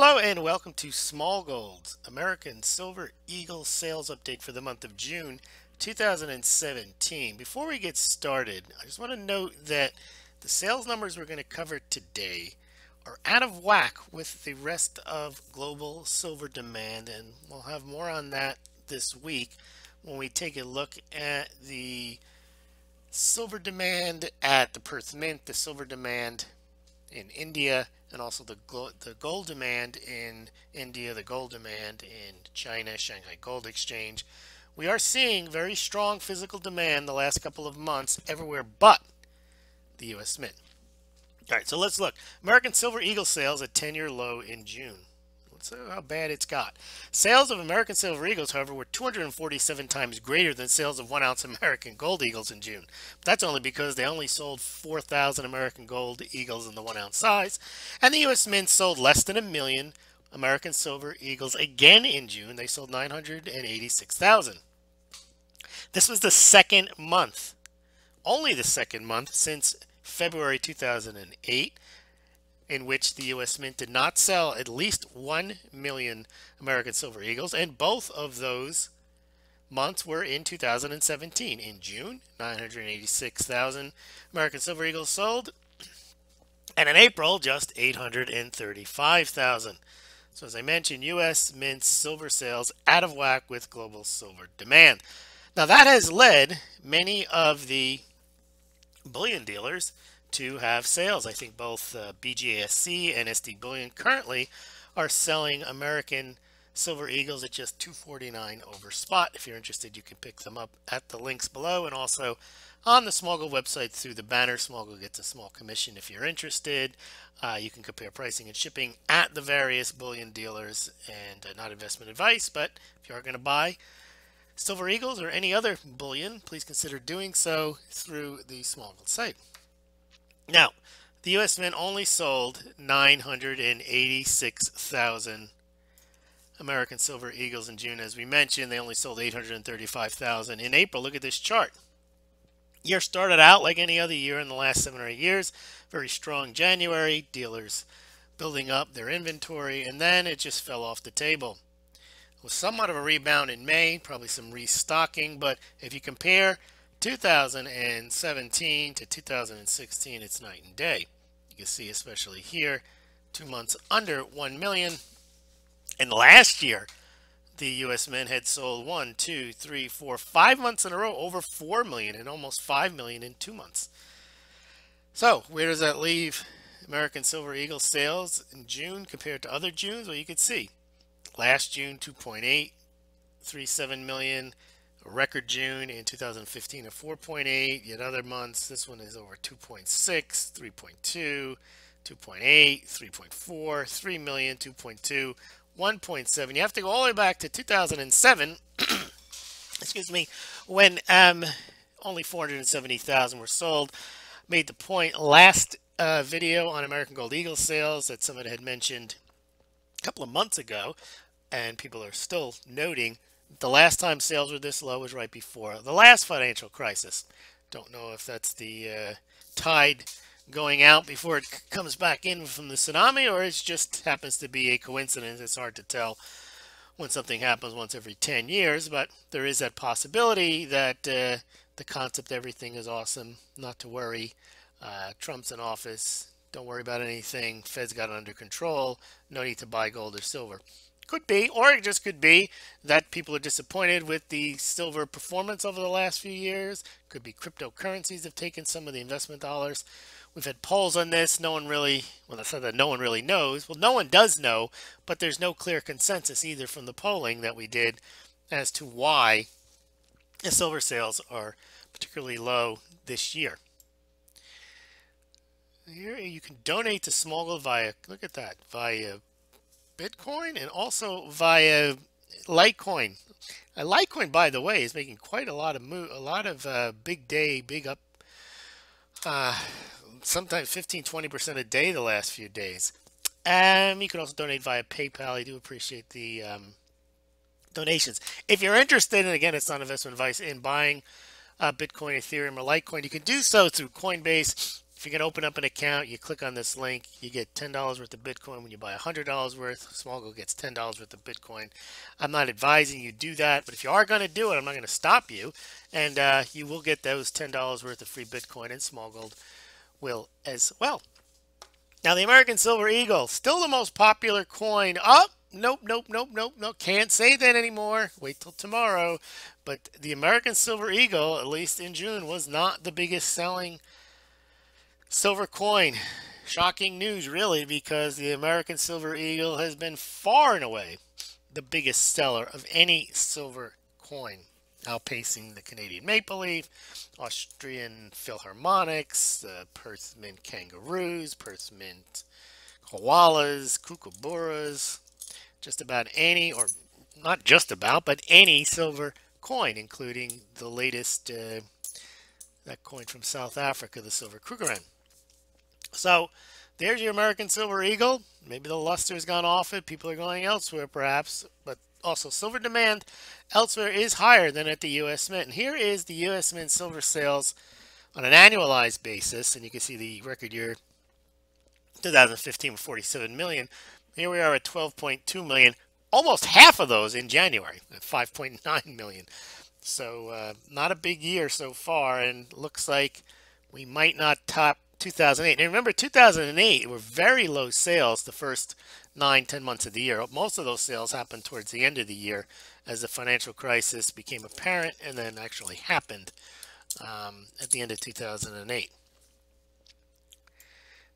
Hello and welcome to Smaulgld's American Silver Eagle sales update for the month of June 2017. Before we get started, I just want to note that the sales numbers we're going to cover today are out of whack with the rest of global silver demand, and we'll have more on that this week when we take a look at the silver demand at the Perth Mint, the silver demand in India, and also the gold demand in India, the gold demand in China, Shanghai Gold Exchange. We are seeing very strong physical demand the last couple of months everywhere but the U.S. Mint. All right, so let's look. American Silver Eagle sales at 10-year low in June. Let's see how bad it's got. Sales of American Silver Eagles, however, were 247 times greater than sales of 1-ounce American Gold Eagles in June. But that's only because they only sold 4,000 American Gold Eagles in the 1-ounce size, and the U.S. Mint sold less than 1 million American Silver Eagles again in June. They sold 986,000. This was the second month, only the second month since February 2008, in which the U.S. Mint did not sell at least 1 million American Silver Eagles, and both of those months were in 2017. In June, 986,000 American Silver Eagles sold, and in April, just 835,000. So as I mentioned, U.S. Mint silver sales out of whack with global silver demand. Now that has led many of the bullion dealers to have sales. I think both BGASC and SD Bullion currently are selling American Silver Eagles at just $249 over spot. If you're interested, you can pick them up at the links below, and also on the Smaulgld website through the banner. Smaulgld gets a small commission if you're interested. You can compare pricing and shipping at the various bullion dealers, and not investment advice, but if you are going to buy Silver Eagles or any other bullion, please consider doing so through the Smaulgld site. Now, the U.S. Mint only sold 986,000 American Silver Eagles in June. As we mentioned, they only sold 835,000 in April. Look at this chart. Year started out like any other year in the last 7 or 8 years. Very strong January, dealers building up their inventory, and then it just fell off the table. It was somewhat of a rebound in May, probably some restocking, but if you compare 2017 to 2016, it's night and day. You can see, especially here, 2 months under 1 million. And last year, the U.S. Mint had sold 5 months in a row over 4 million, and almost 5 million in 2 months. So where does that leave American Silver Eagle sales in June compared to other Junes? Well, you can see last June 2.837 million. A record June in 2015 of 4.8. Yet other months, this one is over 2.6, 3.2, 2.8, 3.4, 3 million, 2.2, 1.7. You have to go all the way back to 2007, excuse me, when only 470,000 were sold. Made the point last video on American Gold Eagle sales that someone had mentioned a couple of months ago, and people are still noting the last time sales were this low was right before the last financial crisis. Don't know if that's the tide going out before it comes back in from the tsunami, or it just happens to be a coincidence. It's hard to tell when something happens once every 10 years, but there is that possibility that the concept everything is awesome, not to worry. Trump's in office, don't worry about anything. Fed's got it under control, no need to buy gold or silver. Could be, or it just could be that people are disappointed with the silver performance over the last few years. Could be cryptocurrencies have taken some of the investment dollars. We've had polls on this. No one really, well, I said that no one really knows. Well, no one does know, but there's no clear consensus either from the polling that we did as to why the silver sales are particularly low this year. Here you can donate to Smaulgld via, look at that, via Bitcoin and also via Litecoin. Litecoin, by the way, is making quite a lot of big up, sometimes 15-20% a day the last few days. You can also donate via PayPal. I do appreciate the donations. If you're interested, and again, it's not investment advice, in buying Bitcoin, Ethereum, or Litecoin, you can do so through Coinbase. If you're going to open up an account, you click on this link, you get $10 worth of Bitcoin. When you buy $100 worth, Smaulgld gets $10 worth of Bitcoin. I'm not advising you do that, but if you are going to do it, I'm not going to stop you. And you will get those $10 worth of free Bitcoin, and Smaulgld will as well. Now, the American Silver Eagle, still the most popular coin. Oh, nope. Can't say that anymore. Wait till tomorrow. But the American Silver Eagle, at least in June, was not the biggest selling silver coin. Shocking news, really, because the American Silver Eagle has been far and away the biggest seller of any silver coin, outpacing the Canadian Maple Leaf, Austrian Philharmonics, the Perth Mint Kangaroos, Perth Mint Koalas, Kookaburras, just about any, or not just about, but any silver coin, including the latest, that coin from South Africa, the silver Krugerrand. So there's your American Silver Eagle. Maybe the luster has gone off it. People are going elsewhere, perhaps, but also silver demand elsewhere is higher than at the U.S. Mint. And here is the U.S. Mint silver sales on an annualized basis, and you can see the record year 2015 with 47 million. Here we are at 12.2 million, almost half of those in January at 5.9 million. So not a big year so far, and looks like we might not top 2008. And remember, 2008 were very low sales the first 9-10 months of the year. Most of those sales happened towards the end of the year as the financial crisis became apparent and then actually happened at the end of 2008.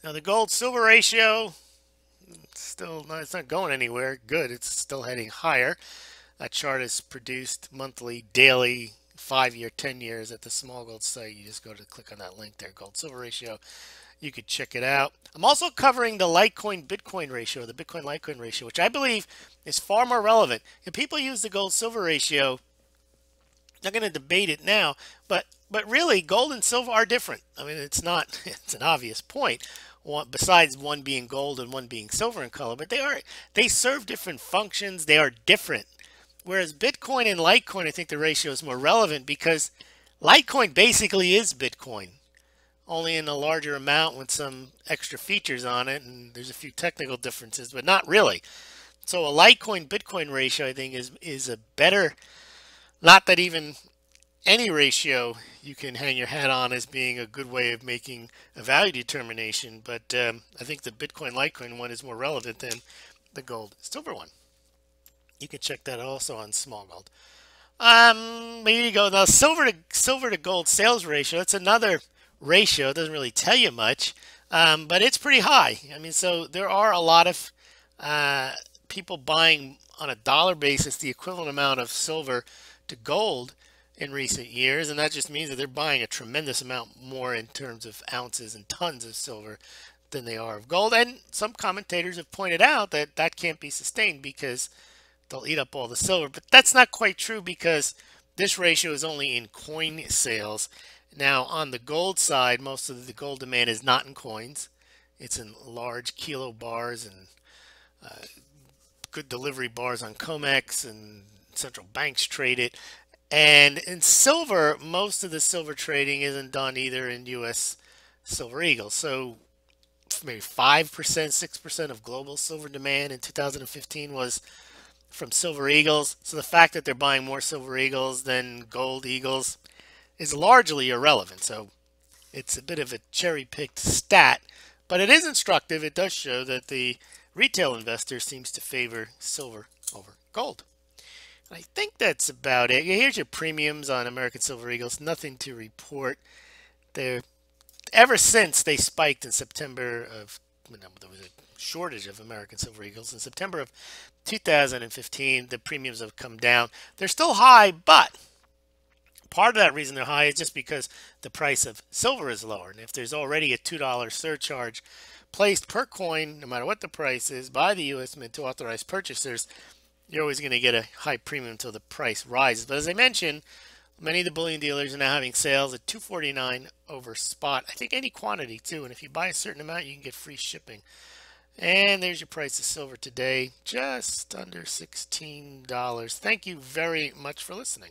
Now the gold-silver ratio, still, it's not going anywhere. Good, it's still heading higher. That chart is produced monthly, daily, 5-year, 10 years at the Smaulgld site. You just go to click on that link there, gold-silver ratio. You could check it out. I'm also covering the Litecoin-Bitcoin ratio, the Bitcoin-Litecoin ratio, which I believe is far more relevant. If people use the gold-silver ratio, I'm not going to debate it now, but really, gold and silver are different. I mean, it's not, it's an obvious point. Besides one being gold and one being silver in color, but they serve different functions. They are different. Whereas Bitcoin and Litecoin, I think the ratio is more relevant because Litecoin basically is Bitcoin, only in a larger amount with some extra features on it, and there's a few technical differences, but not really. So a Litecoin-Bitcoin ratio, I think, is a better, not that even any ratio you can hang your hat on as being a good way of making a value determination, but I think the Bitcoin-Litecoin one is more relevant than the gold-silver one. You can check that also on Smaulgld. Here you go. Now, silver to gold sales ratio. It's another ratio. It doesn't really tell you much, but it's pretty high. I mean, so there are a lot of people buying on a dollar basis the equivalent amount of silver to gold in recent years, and that just means that they're buying a tremendous amount more in terms of ounces and tons of silver than they are of gold. And some commentators have pointed out that that can't be sustained because they'll eat up all the silver, but that's not quite true because this ratio is only in coin sales. Now on the gold side, most of the gold demand is not in coins. It's in large kilo bars and good delivery bars on COMEX, and central banks trade it. And in silver, most of the silver trading isn't done either in U.S. Silver Eagle. So maybe 5%, 6% of global silver demand in 2015 was from silver eagles. So the fact that they're buying more silver eagles than gold eagles is largely irrelevant. So it's a bit of a cherry-picked stat, but it is instructive. It does show that the retail investor seems to favor silver over gold. I think that's about it. Here's your premiums on American Silver Eagles. Nothing to report. They're, ever since they spiked in September of, there was a shortage of American Silver Eagles in September of 2015, the premiums have come down. They're still high, but part of that reason they're high is just because the price of silver is lower. And if there's already a $2 surcharge placed per coin, no matter what the price is, by the U.S. Mint to authorized purchasers, you're always going to get a high premium until the price rises. But as I mentioned, many of the bullion dealers are now having sales at $249 over spot. I think any quantity too. And if you buy a certain amount, you can get free shipping. And there's your price of silver today, just under $16. Thank you very much for listening.